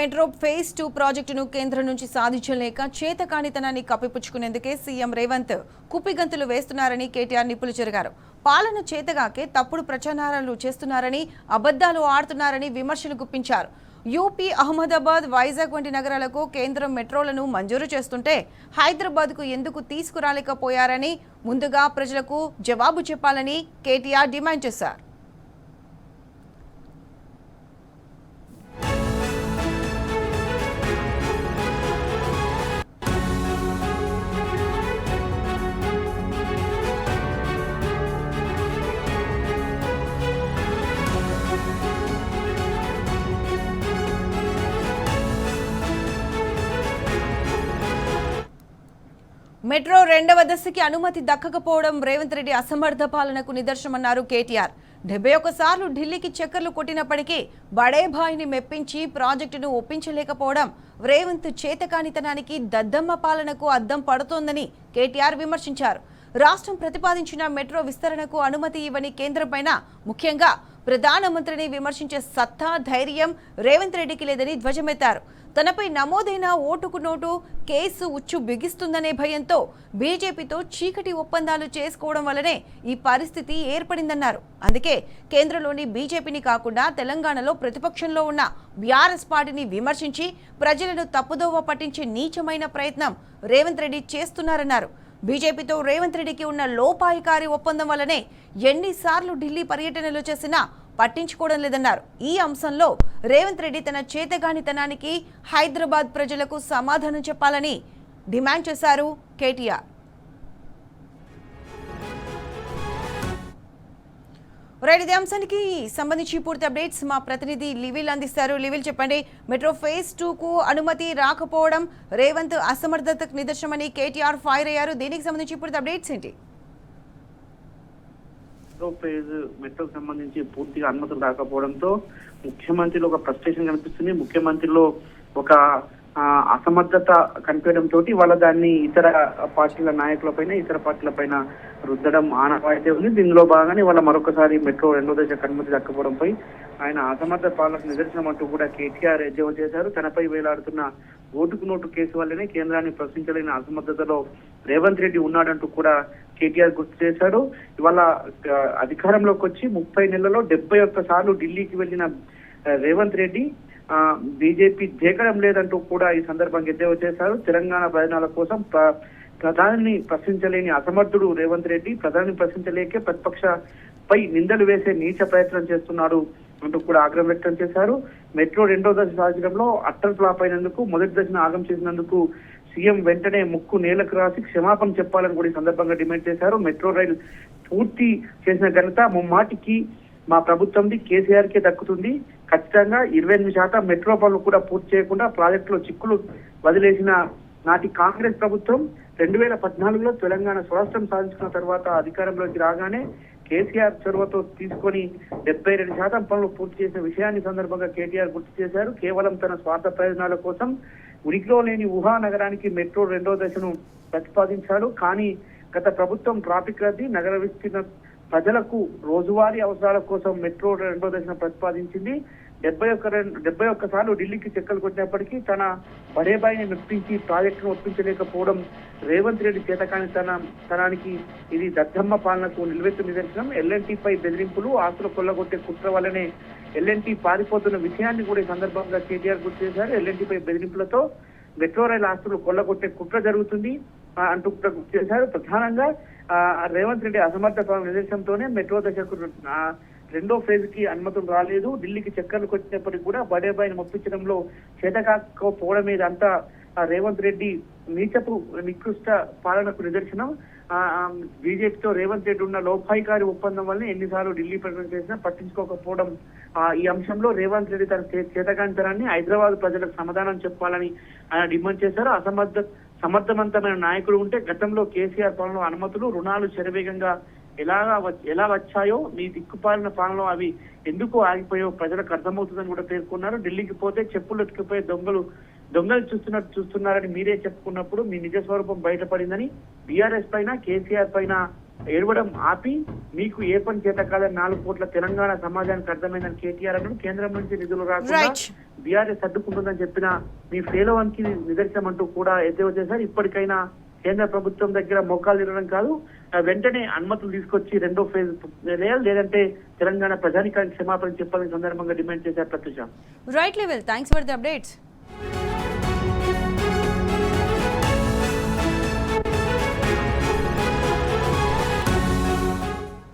Metro phase 2 ప్రాజెక్టును కేంద్రం నుంచి సాధించలేక చేతకానితనాన్ని కప్పిపుచ్చుకునేందుకే సీఎం రేవంత్ కుప్పిగంతులు వేస్తున్నారని కేటీఆర్ నిప్పులు చెరిగారు. పాలన చేతగాకే తప్పుడు ప్రచారాలు చేస్తున్నారని, అబద్ధాలు ఆడుతున్నారని విమర్శలు గుప్పించారు. యూపీ, అహ్మదాబాద్, వైజాగ్ వంటి నగరాలకు కేంద్రం మెట్రోలను మంజూరు చేస్తుంటే హైదరాబాద్కు ఎందుకు తీసుకురాలేకపోయారని ముందుగా ప్రజలకు జవాబు చెప్పాలని కేటీఆర్ డిమాండ్ చేశారు. మెట్రో రెండవ దశకి అనుమతి దక్కకపోవడం రేవంత్ రెడ్డి అసమర్థ పాలనకు నిదర్శనమన్నారు కేటీఆర్. 71 సార్లు ఢిల్లీకి చక్కర్లు కొట్టినప్పటికీ బడేభాయిని మెప్పించి ప్రాజెక్టును ఒప్పించలేకపోవడం రేవంత్ చేతకానితనానికి, దద్దమ్మ పాలనకు అద్దం పడుతోందని కేటీఆర్ విమర్శించారు. రాష్ట్రం ప్రతిపాదించిన మెట్రో విస్తరణకు అనుమతి ఇవ్వని కేంద్రంపైన, ముఖ్యంగా ప్రధానమంత్రిని విమర్శించే సత్తా, ధైర్యం రేవంత్ రెడ్డికి లేదని ధ్వజమెత్తారు. తనపై నమోదైన ఓటుకు నోటు కేసు ఉచ్చు బిగిస్తుందనే భయంతో బీజేపీతో చీకటి ఒప్పందాలు చేసుకోవడం వల్లనే ఈ పరిస్థితి ఏర్పడిందన్నారు. అందుకే కేంద్రంలోని బీజేపీని కాకుండా తెలంగాణలో ప్రతిపక్షంలో ఉన్న బీఆర్ఎస్ పార్టీని విమర్శించి ప్రజలను తప్పుదోవ పట్టించే నీచమైన ప్రయత్నం రేవంత్ రెడ్డి చేస్తున్నారన్నారు. బీజేపీతో రేవంత్ రెడ్డికి ఉన్న లోపాయికారి ఒప్పందం వల్లనే ఎన్నిసార్లు ఢిల్లీ పర్యటనలు చేసినా పట్టించుకోవడం లేదన్నారు. ఈ అంశంలో రేవంత్ రెడ్డి తన చేతగానితనానికి హైదరాబాద్ ప్రజలకు సమాధానం చెప్పాలని డిమాండ్ చేశారు కేటీఆర్. ఇదే అంశానికి సంబంధించి పూర్తి అప్డేట్స్ మా ప్రతినిధి లివిల్ అందిస్తారు. లివిల్, చెప్పండి, మెట్రో ఫేజ్ 2కు అనుమతి రాకపోవడం రేవంత్ అసమర్థతకు నిదర్శనమని కేటీఆర్ ఫైర్ అయ్యారు. దీనికి సంబంధించి పూర్తి అప్డేట్స్ ఏంటి? మెట్రోకు సంబంధించి పూర్తిగా అనుమతులు రాకపోవడంతో ముఖ్యమంత్రిలో ఒక ఫ్రస్ట్రేషన్ కనిపిస్తుంది. ముఖ్యమంత్రిలో ఒక అసమర్థత కనిపించడంతో వాళ్ళ దాన్ని ఇతర పార్టీల నాయకులపైన, ఇతర పార్టీలపైన రుద్దడం ఆనవాయితీ ఉంది. దీనిలో భాగంగానే వాళ్ళ మరొకసారి మెట్రో రెండో దశకు అనుమతి దక్కపోవడంపై ఆయన అసమర్థ పాలనకు నిదర్శనం అంటూ కూడా కేటీఆర్ ఎద్దేవా చేశారు. తనపై వేలాడుతున్న ఓటుకు నోటు కేసు వల్లనే కేంద్రాన్ని ప్రశ్నించలేని అసమర్థతలో రేవంత్ రెడ్డి ఉన్నాడంటూ కూడా కేటీఆర్ గుర్తు చేశాడు. ఇవాళ అధికారంలోకి వచ్చి 30 నెలల్లో 71 సార్లు ఢిల్లీకి వెళ్లిన రేవంత్ రెడ్డి బీజేపీ దేకడం లేదంటూ కూడా ఈ సందర్భంగా ఎద్దేవా చేశారు. తెలంగాణ ప్రయోజనాల కోసం ప్రధానిని ప్రశ్నించలేని అసమర్థుడు రేవంత్ రెడ్డి, ప్రధాని ప్రశ్నించలేకే ప్రతిపక్షపై నిందలు వేసే నీచ ప్రయత్నం చేస్తున్నాడు అంటూ కూడా ఆగ్రహం వ్యక్తం చేశారు. మెట్రో రెండో దశ సాధించడంలో అట్టర్ ఫ్లాప్ అయినందుకు, మొదటి దశను ఆగం చేసినందుకు సీఎం వెంటనే ముక్కు నేలకు రాసి క్షమాపణ చెప్పాలని కూడా ఈ సందర్భంగా డిమాండ్ చేశారు. మెట్రో రైలు పూర్తి చేసిన ఘనత ముమ్మాటికి మా ప్రభుత్వంది, కేసీఆర్ కే దక్కుతుంది. ఖచ్చితంగా 28% మెట్రో పనులు కూడా పూర్తి చేయకుండా ప్రాజెక్టులో చిక్కులు వదిలేసిన నాటి కాంగ్రెస్ ప్రభుత్వం 2014లో తెలంగాణ స్వరాష్ట్రం సాధించుకున్న తర్వాత అధికారంలోకి రాగానే కేసీఆర్ చొరవతో తీసుకొని 72% పనులు పూర్తి చేసిన విషయాన్ని సందర్భంగా కేటీఆర్ గుర్తు చేశారు. కేవలం తన స్వార్థ ప్రయోజనాల కోసం ఉనికిలో లేని వుహా నగరానికి మెట్రో రెండో దశను ప్రతిపాదించాడు. కానీ గత ప్రభుత్వం ట్రాఫిక్ రద్దీ, నగర విస్తీర్ణ, ప్రజలకు రోజువారీ అవసరాల కోసం మెట్రో రెండో దశను ప్రతిపాదించింది. 71 సార్లు ఢిల్లీకి చెక్కలు కొట్టినప్పటికీ తన బడేబాయిని మెప్పించి ప్రాజెక్టును ఒప్పించలేకపోవడం రేవంత్ రెడ్డి చేతకానితనానికి ఇది దద్దమ్మ పాలనకు నిలువెత్తు నిదర్శనం. ఎల్ఎన్టీపై బెదిరింపులు, ఆస్తులు కొల్లగొట్టే కుట్ర వల్లనే ఎల్ఎన్టీ పారిపోతున్న విషయాన్ని కూడా ఈ సందర్భంగా కేటీఆర్ గుర్తు చేశారు. ఎల్ఎన్టీపై బెదిరింపులతో మెట్రో రైలు ఆస్తులు కొల్లగొట్టే కుట్ర జరుగుతుంది అంటూ కూడా గుర్తు చేశారు. ప్రధానంగా రేవంత్ రెడ్డి అసమర్థ పాలన నిదర్శనంతోనే మెట్రో దశకు రెండో ఫేజ్ కి అనుమతులు రాలేదు. ఢిల్లీకి చక్కర్లు కొట్టినప్పటికీ కూడా బడేబాయిని మొప్పించడంలో చేతకాకపోవడం మీద అంతా రేవంత్ రెడ్డి నీచపు నికృష్ట పాలనకు నిదర్శనం. బీజేపీతో రేవంత్ రెడ్డి ఉన్న లోపాయికారి ఒప్పందం వల్ల ఎన్నిసార్లు ఢిల్లీ పర్యటన చేసినా పట్టించుకోకపోవడం, ఈ అంశంలో రేవంత్ రెడ్డి తన చేతకాంతరాన్ని హైదరాబాద్ ప్రజలకు సమాధానం చెప్పాలని ఆయన డిమాండ్ చేశారు. సమర్థవంతమైన నాయకుడు ఉంటే గతంలో కేసీఆర్ పాలనలో అనుమతులు, రుణాలు శరవేగంగా ఎలా వచ్చాయో మీ దిక్కుపాలిన పాలనలో అవి ఎందుకు ఆగిపోయాయో ప్రజలకు అర్థమవుతుందని కూడా పేర్కొన్నారు. ఢిల్లీకి పోతే చెప్పులు ఎత్తుకుపోయే దొంగలు చూస్తున్నారని మీరే చెప్పుకున్నప్పుడు మీ నిజ స్వరూపం బయటపడిందని బీఆర్ఎస్ పైన, కేసీఆర్ పైన ఏడవడం ఆపి మీకు ఏ పని చేత కాదని 4 కోట్ల తెలంగాణ సమాజానికి అర్థమైందని కేటీఆర్ అన్నాడు. కేంద్రం నుంచి నిధులు రాకుండా Right. బీఆర్ఎస్ అడ్డుకుంటుందని చెప్పిన మీ ఫెయిల్కి నిదర్శనం అంటూ కూడా ఎద్దేవా చేశారు. ఇప్పటికైనా కేంద్ర ప్రభుత్వం దగ్గర మోకాలు తిరగడం కాదు, వెంటనే అనుమతులు తీసుకొచ్చి 2వ ఫేజ్ వేయాలి, లేదంటే తెలంగాణ ప్రజానికానికి క్షమాపణ చెప్పాలని సందర్భంగా డిమాండ్ చేశారు. Pratyusha. Right level, thanks for the updates.